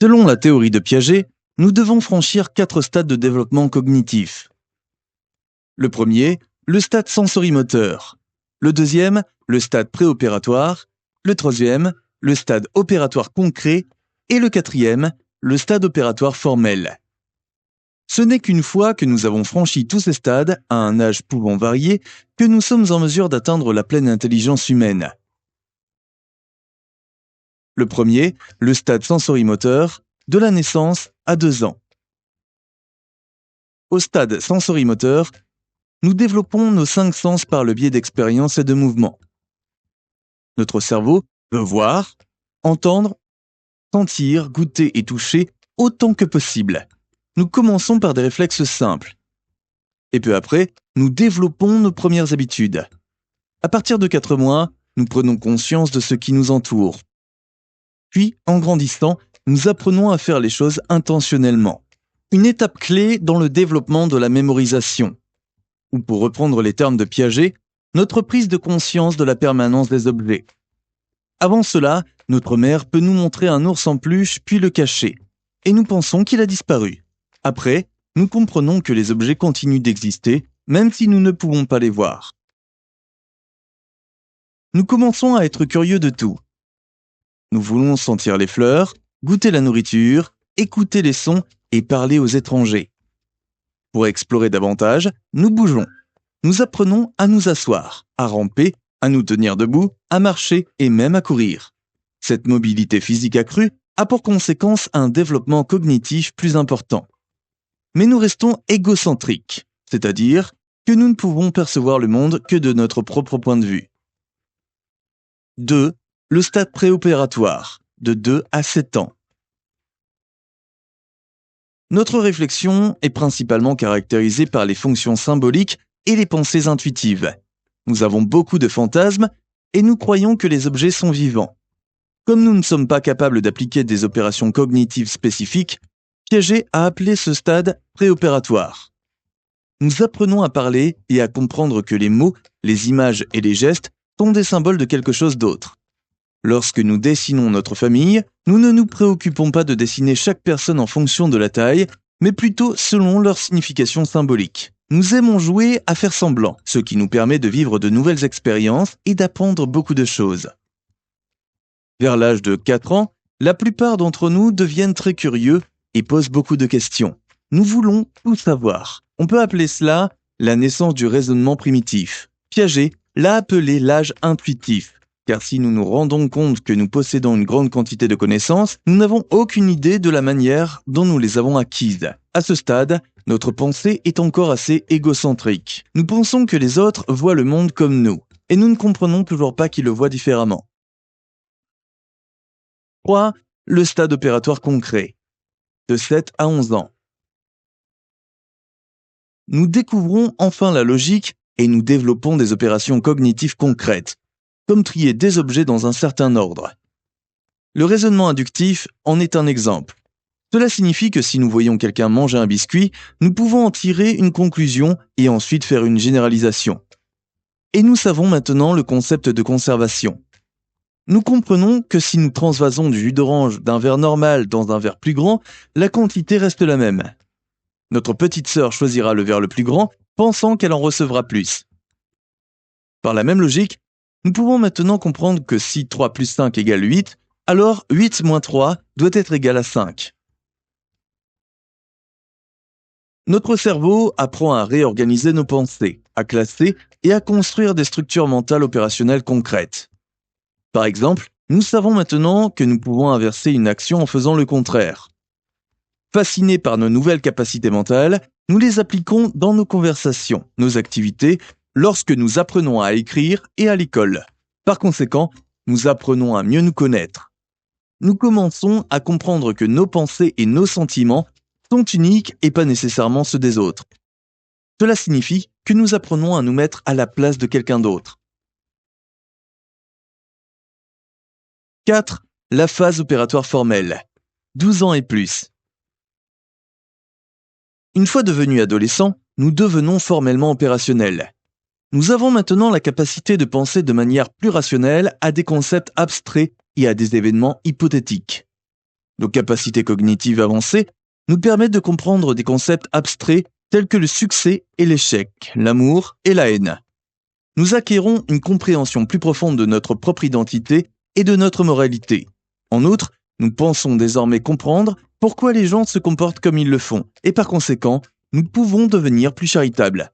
Selon la théorie de Piaget, nous devons franchir 4 stades de développement cognitif. Le premier, le stade sensorimoteur. Le deuxième, le stade préopératoire. Le troisième, le stade opératoire concret. Et le quatrième, le stade opératoire formel. Ce n'est qu'une fois que nous avons franchi tous ces stades, à un âge pouvant varier, que nous sommes en mesure d'atteindre la pleine intelligence humaine. Le premier, le stade sensorimoteur, de la naissance à 2 ans. Au stade sensorimoteur, nous développons nos 5 sens par le biais d'expériences et de mouvements. Notre cerveau veut voir, entendre, sentir, goûter et toucher autant que possible. Nous commençons par des réflexes simples. Et peu après, nous développons nos premières habitudes. À partir de 4 mois, nous prenons conscience de ce qui nous entoure. Puis, en grandissant, nous apprenons à faire les choses intentionnellement. Une étape clé dans le développement de la mémorisation. Ou pour reprendre les termes de Piaget, notre prise de conscience de la permanence des objets. Avant cela, notre mère peut nous montrer un ours en peluche puis le cacher. Et nous pensons qu'il a disparu. Après, nous comprenons que les objets continuent d'exister, même si nous ne pouvons pas les voir. Nous commençons à être curieux de tout. Nous voulons sentir les fleurs, goûter la nourriture, écouter les sons et parler aux étrangers. Pour explorer davantage, nous bougeons. Nous apprenons à nous asseoir, à ramper, à nous tenir debout, à marcher et même à courir. Cette mobilité physique accrue a pour conséquence un développement cognitif plus important. Mais nous restons égocentriques, c'est-à-dire que nous ne pouvons percevoir le monde que de notre propre point de vue. 2. Le stade préopératoire, de 2 à 7 ans. Notre réflexion est principalement caractérisée par les fonctions symboliques et les pensées intuitives. Nous avons beaucoup de fantasmes et nous croyons que les objets sont vivants. Comme nous ne sommes pas capables d'appliquer des opérations cognitives spécifiques, Piaget a appelé ce stade préopératoire. Nous apprenons à parler et à comprendre que les mots, les images et les gestes sont des symboles de quelque chose d'autre. Lorsque nous dessinons notre famille, nous ne nous préoccupons pas de dessiner chaque personne en fonction de la taille, mais plutôt selon leur signification symbolique. Nous aimons jouer à faire semblant, ce qui nous permet de vivre de nouvelles expériences et d'apprendre beaucoup de choses. Vers l'âge de 4 ans, la plupart d'entre nous deviennent très curieux et posent beaucoup de questions. Nous voulons tout savoir. On peut appeler cela la naissance du raisonnement primitif. Piaget l'a appelé l'âge intuitif. Car si nous nous rendons compte que nous possédons une grande quantité de connaissances, nous n'avons aucune idée de la manière dont nous les avons acquises. À ce stade, notre pensée est encore assez égocentrique. Nous pensons que les autres voient le monde comme nous, et nous ne comprenons toujours pas qu'ils le voient différemment. 3. Le stade opératoire concret, de 7 à 11 ans. Nous découvrons enfin la logique et nous développons des opérations cognitives concrètes, comme trier des objets dans un certain ordre. Le raisonnement inductif en est un exemple. Cela signifie que si nous voyons quelqu'un manger un biscuit, nous pouvons en tirer une conclusion et ensuite faire une généralisation. Et nous savons maintenant le concept de conservation. Nous comprenons que si nous transvasons du jus d'orange d'un verre normal dans un verre plus grand, la quantité reste la même. Notre petite sœur choisira le verre le plus grand, pensant qu'elle en recevra plus. Par la même logique, nous pouvons maintenant comprendre que si 3 plus 5 égale 8, alors 8 moins 3 doit être égal à 5. Notre cerveau apprend à réorganiser nos pensées, à classer et à construire des structures mentales opérationnelles concrètes. Par exemple, nous savons maintenant que nous pouvons inverser une action en faisant le contraire. Fascinés par nos nouvelles capacités mentales, nous les appliquons dans nos conversations, nos activités, lorsque nous apprenons à écrire et à l'école. Par conséquent, nous apprenons à mieux nous connaître. Nous commençons à comprendre que nos pensées et nos sentiments sont uniques et pas nécessairement ceux des autres. Cela signifie que nous apprenons à nous mettre à la place de quelqu'un d'autre. 4. La phase opératoire formelle. 12 ans et plus. Une fois devenus adolescents, nous devenons formellement opérationnels. Nous avons maintenant la capacité de penser de manière plus rationnelle à des concepts abstraits et à des événements hypothétiques. Nos capacités cognitives avancées nous permettent de comprendre des concepts abstraits tels que le succès et l'échec, l'amour et la haine. Nous acquérons une compréhension plus profonde de notre propre identité et de notre moralité. En outre, nous pensons désormais comprendre pourquoi les gens se comportent comme ils le font, et par conséquent, nous pouvons devenir plus charitables.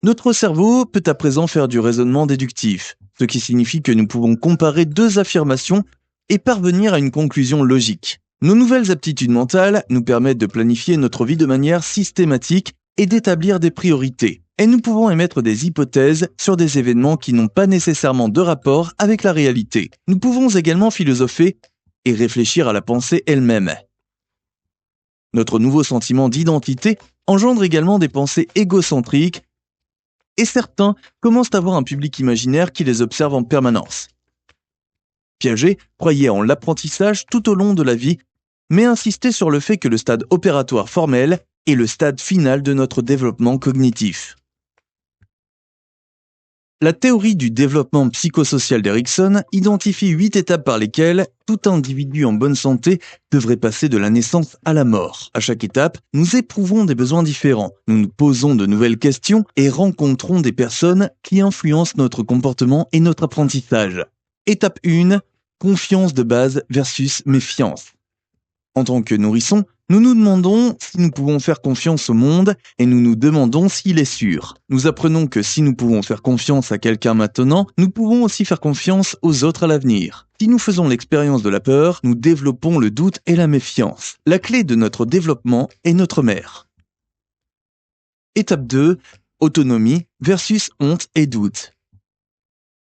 Notre cerveau peut à présent faire du raisonnement déductif, ce qui signifie que nous pouvons comparer deux affirmations et parvenir à une conclusion logique. Nos nouvelles aptitudes mentales nous permettent de planifier notre vie de manière systématique et d'établir des priorités. Et nous pouvons émettre des hypothèses sur des événements qui n'ont pas nécessairement de rapport avec la réalité. Nous pouvons également philosopher et réfléchir à la pensée elle-même. Notre nouveau sentiment d'identité engendre également des pensées égocentriques et certains commencent à avoir un public imaginaire qui les observe en permanence. Piaget croyait en l'apprentissage tout au long de la vie, mais insistait sur le fait que le stade opératoire formel est le stade final de notre développement cognitif. La théorie du développement psychosocial d'Erikson identifie 8 étapes par lesquelles tout individu en bonne santé devrait passer de la naissance à la mort. À chaque étape, nous éprouvons des besoins différents, nous nous posons de nouvelles questions et rencontrons des personnes qui influencent notre comportement et notre apprentissage. Étape 1, confiance de base versus méfiance. En tant que nourrisson, nous nous demandons si nous pouvons faire confiance au monde et nous nous demandons s'il est sûr. Nous apprenons que si nous pouvons faire confiance à quelqu'un maintenant, nous pouvons aussi faire confiance aux autres à l'avenir. Si nous faisons l'expérience de la peur, nous développons le doute et la méfiance. La clé de notre développement est notre mère. Étape 2, autonomie versus honte et doute.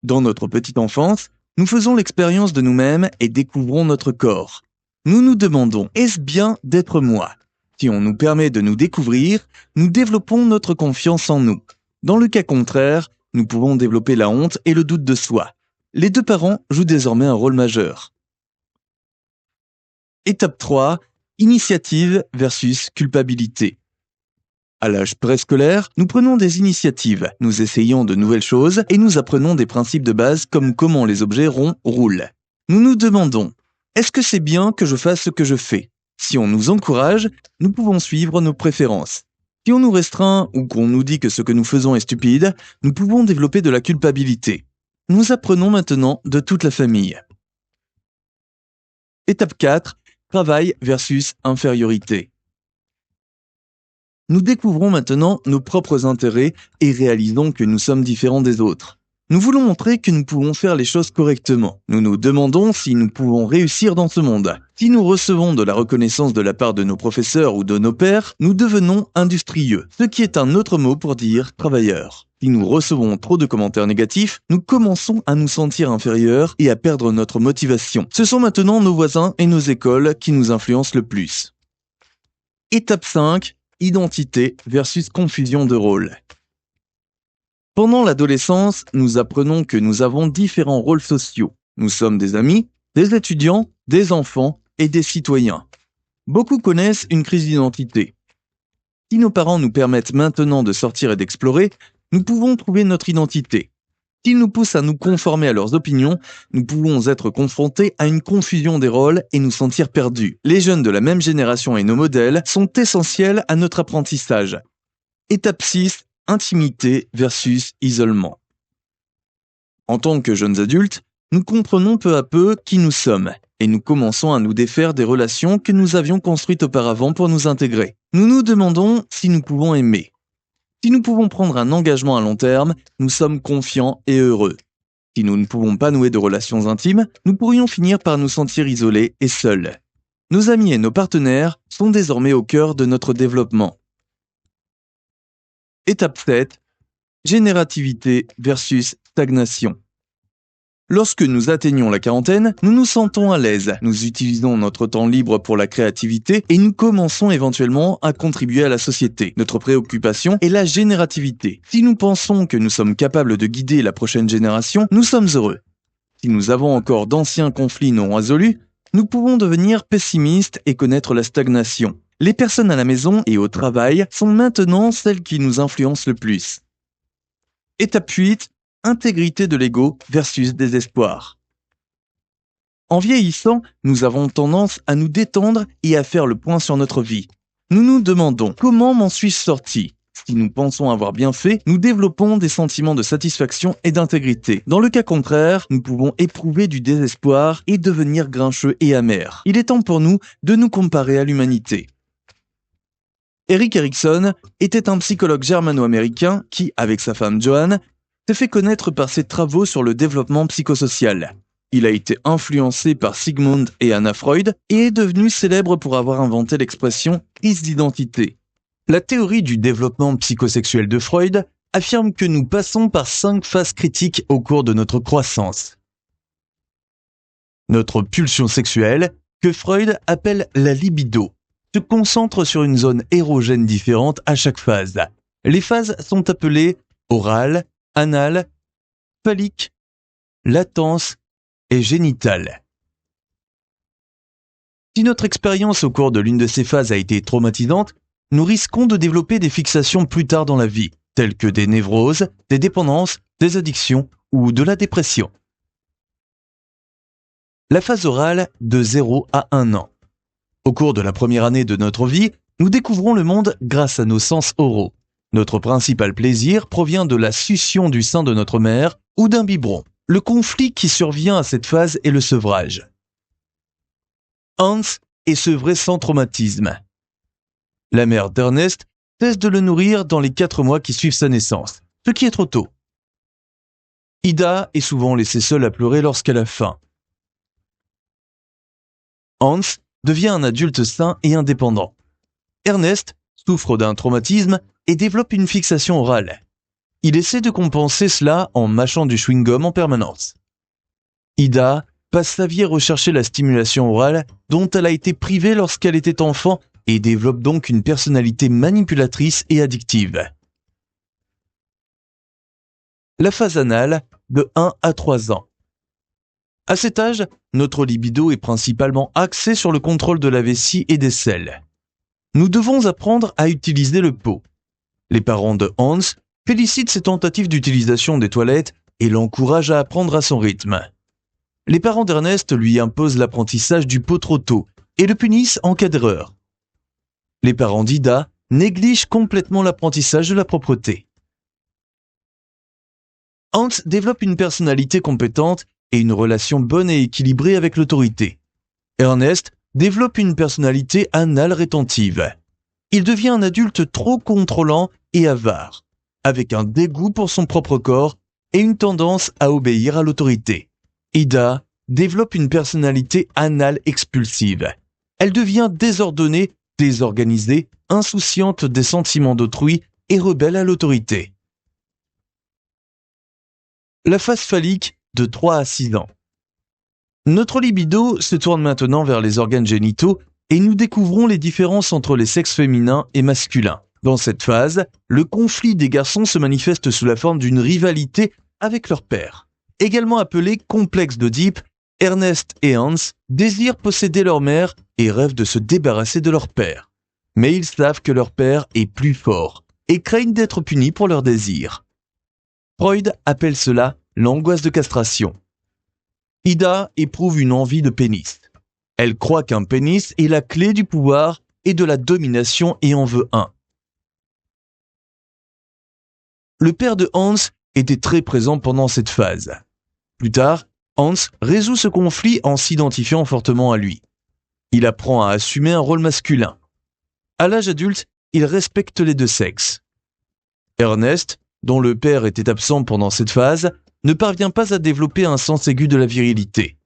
Dans notre petite enfance, nous faisons l'expérience de nous-mêmes et découvrons notre corps. Nous nous demandons, est-ce bien d'être moi? Si on nous permet de nous découvrir, nous développons notre confiance en nous. Dans le cas contraire, nous pouvons développer la honte et le doute de soi. Les deux parents jouent désormais un rôle majeur. Étape 3, initiative versus culpabilité. À l'âge préscolaire, nous prenons des initiatives, nous essayons de nouvelles choses et nous apprenons des principes de base comme comment les objets ronds roulent. Nous nous demandons, est-ce que c'est bien que je fasse ce que je fais? Si on nous encourage, nous pouvons suivre nos préférences. Si on nous restreint ou qu'on nous dit que ce que nous faisons est stupide, nous pouvons développer de la culpabilité. Nous apprenons maintenant de toute la famille. Étape 4, travail versus infériorité. Nous découvrons maintenant nos propres intérêts et réalisons que nous sommes différents des autres. Nous voulons montrer que nous pouvons faire les choses correctement. Nous nous demandons si nous pouvons réussir dans ce monde. Si nous recevons de la reconnaissance de la part de nos professeurs ou de nos pairs, nous devenons industrieux, ce qui est un autre mot pour dire travailleur. Si nous recevons trop de commentaires négatifs, nous commençons à nous sentir inférieurs et à perdre notre motivation. Ce sont maintenant nos voisins et nos écoles qui nous influencent le plus. Étape 5, identité versus confusion de rôle. Pendant l'adolescence, nous apprenons que nous avons différents rôles sociaux. Nous sommes des amis, des étudiants, des enfants et des citoyens. Beaucoup connaissent une crise d'identité. Si nos parents nous permettent maintenant de sortir et d'explorer, nous pouvons trouver notre identité. S'ils nous poussent à nous conformer à leurs opinions, nous pouvons être confrontés à une confusion des rôles et nous sentir perdus. Les jeunes de la même génération et nos modèles sont essentiels à notre apprentissage. Étape 6. Intimité versus isolement. En tant que jeunes adultes, nous comprenons peu à peu qui nous sommes et nous commençons à nous défaire des relations que nous avions construites auparavant pour nous intégrer. Nous nous demandons si nous pouvons aimer. Si nous pouvons prendre un engagement à long terme, nous sommes confiants et heureux. Si nous ne pouvons pas nouer de relations intimes, nous pourrions finir par nous sentir isolés et seuls. Nos amis et nos partenaires sont désormais au cœur de notre développement. Étape 7. Générativité versus stagnation. Lorsque nous atteignons la quarantaine, nous nous sentons à l'aise, nous utilisons notre temps libre pour la créativité et nous commençons éventuellement à contribuer à la société. Notre préoccupation est la générativité. Si nous pensons que nous sommes capables de guider la prochaine génération, nous sommes heureux. Si nous avons encore d'anciens conflits non résolus, nous pouvons devenir pessimistes et connaître la stagnation. Les personnes à la maison et au travail sont maintenant celles qui nous influencent le plus. Étape 8. Intégrité de l'ego versus désespoir. En vieillissant, nous avons tendance à nous détendre et à faire le point sur notre vie. Nous nous demandons comment m'en suis-je sorti ? Si nous pensons avoir bien fait, nous développons des sentiments de satisfaction et d'intégrité. Dans le cas contraire, nous pouvons éprouver du désespoir et devenir grincheux et amers. Il est temps pour nous de nous comparer à l'humanité. Erik Erikson était un psychologue germano-américain qui, avec sa femme Joanne, s'est fait connaître par ses travaux sur le développement psychosocial. Il a été influencé par Sigmund et Anna Freud et est devenu célèbre pour avoir inventé l'expression « crise d'identité ». La théorie du développement psychosexuel de Freud affirme que nous passons par 5 phases critiques au cours de notre croissance. Notre pulsion sexuelle, que Freud appelle la libido, se concentre sur une zone érogène différente à chaque phase. Les phases sont appelées orale, anale, phallique, latence et génitale. Si notre expérience au cours de l'une de ces phases a été traumatisante, nous risquons de développer des fixations plus tard dans la vie, telles que des névroses, des dépendances, des addictions ou de la dépression. La phase orale de 0 à 1 an. Au cours de la première année de notre vie, nous découvrons le monde grâce à nos sens oraux. Notre principal plaisir provient de la succion du sein de notre mère ou d'un biberon. Le conflit qui survient à cette phase est le sevrage. Hans est sevré sans traumatisme. La mère d'Ernest cesse de le nourrir dans les 4 mois qui suivent sa naissance, ce qui est trop tôt. Ida est souvent laissée seule à pleurer lorsqu'elle a faim. Hans devient un adulte sain et indépendant. Ernest souffre d'un traumatisme et développe une fixation orale. Il essaie de compenser cela en mâchant du chewing-gum en permanence. Ida passe sa vie à rechercher la stimulation orale dont elle a été privée lorsqu'elle était enfant et développe donc une personnalité manipulatrice et addictive. La phase anale de 1 à 3 ans. À cet âge, notre libido est principalement axée sur le contrôle de la vessie et des selles. Nous devons apprendre à utiliser le pot. Les parents de Hans félicitent ses tentatives d'utilisation des toilettes et l'encouragent à apprendre à son rythme. Les parents d'Ernest lui imposent l'apprentissage du pot trop tôt et le punissent en cas d'erreur. Les parents d'Ida négligent complètement l'apprentissage de la propreté. Hans développe une personnalité compétente et une relation bonne et équilibrée avec l'autorité. Ernest développe une personnalité anale rétentive. Il devient un adulte trop contrôlant et avare, avec un dégoût pour son propre corps et une tendance à obéir à l'autorité. Ida développe une personnalité anale expulsive. Elle devient désordonnée, désorganisée, insouciante des sentiments d'autrui et rebelle à l'autorité. La phase phallique de 3 à 6 ans. Notre libido se tourne maintenant vers les organes génitaux et nous découvrons les différences entre les sexes féminins et masculins. Dans cette phase, le conflit des garçons se manifeste sous la forme d'une rivalité avec leur père. Également appelé complexe d'Oedipe, Ernest et Hans désirent posséder leur mère et rêvent de se débarrasser de leur père. Mais ils savent que leur père est plus fort et craignent d'être punis pour leur désir. Freud appelle cela l'angoisse de castration. Ida éprouve une envie de pénis. Elle croit qu'un pénis est la clé du pouvoir et de la domination et en veut un. Le père de Hans était très présent pendant cette phase. Plus tard, Hans résout ce conflit en s'identifiant fortement à lui. Il apprend à assumer un rôle masculin. À l'âge adulte, il respecte les deux sexes. Ernest, dont le père était absent pendant cette phase, ne parvient pas à développer un sens aigu de la virilité.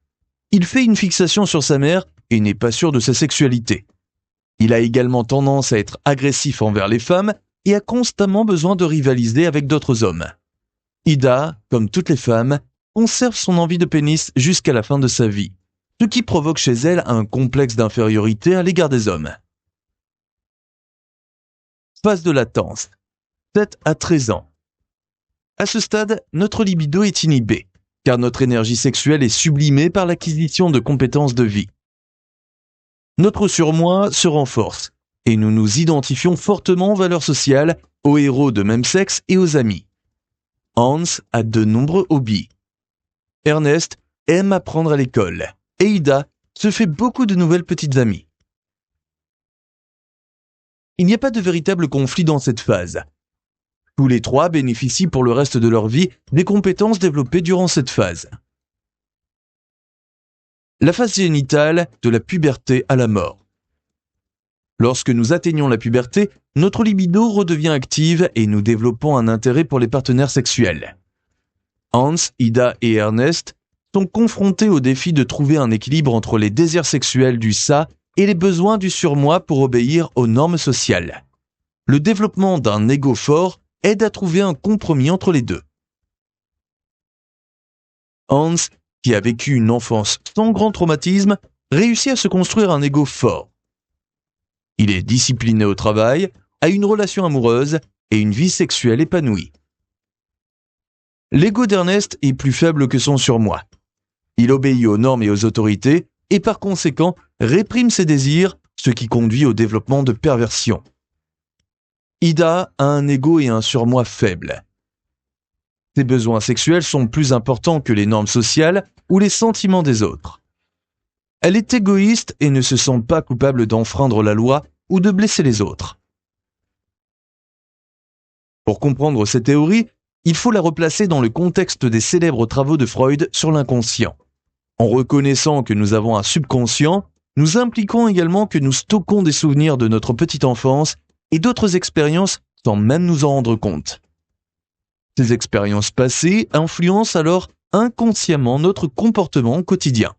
Il fait une fixation sur sa mère et n'est pas sûr de sa sexualité. Il a également tendance à être agressif envers les femmes et a constamment besoin de rivaliser avec d'autres hommes. Ida, comme toutes les femmes, conserve son envie de pénis jusqu'à la fin de sa vie, ce qui provoque chez elle un complexe d'infériorité à l'égard des hommes. Phase de latence, 7 à 13 ans. À ce stade, notre libido est inhibé, car notre énergie sexuelle est sublimée par l'acquisition de compétences de vie. Notre surmoi se renforce, et nous nous identifions fortement aux valeurs sociales, aux héros de même sexe et aux amis. Hans a de nombreux hobbies. Ernest aime apprendre à l'école. et Ida se fait beaucoup de nouvelles petites amies. Il n'y a pas de véritable conflit dans cette phase. Tous les trois bénéficient pour le reste de leur vie des compétences développées durant cette phase. La phase génitale de la puberté à la mort. Lorsque nous atteignons la puberté, notre libido redevient active et nous développons un intérêt pour les partenaires sexuels. Hans, Ida et Ernest sont confrontés au défi de trouver un équilibre entre les désirs sexuels du ça et les besoins du surmoi pour obéir aux normes sociales. Le développement d'un ego fort aide à trouver un compromis entre les deux. Hans, qui a vécu une enfance sans grand traumatisme, réussit à se construire un ego fort. Il est discipliné au travail, a une relation amoureuse et une vie sexuelle épanouie. L'ego d'Ernest est plus faible que son surmoi. Il obéit aux normes et aux autorités et par conséquent réprime ses désirs, ce qui conduit au développement de perversions. Ida a un ego et un surmoi faibles. Ses besoins sexuels sont plus importants que les normes sociales ou les sentiments des autres. Elle est égoïste et ne se sent pas coupable d'enfreindre la loi ou de blesser les autres. Pour comprendre cette théorie, il faut la replacer dans le contexte des célèbres travaux de Freud sur l'inconscient. En reconnaissant que nous avons un subconscient, nous impliquons également que nous stockons des souvenirs de notre petite enfance et d'autres expériences sans même nous en rendre compte. Ces expériences passées influencent alors inconsciemment notre comportement quotidien.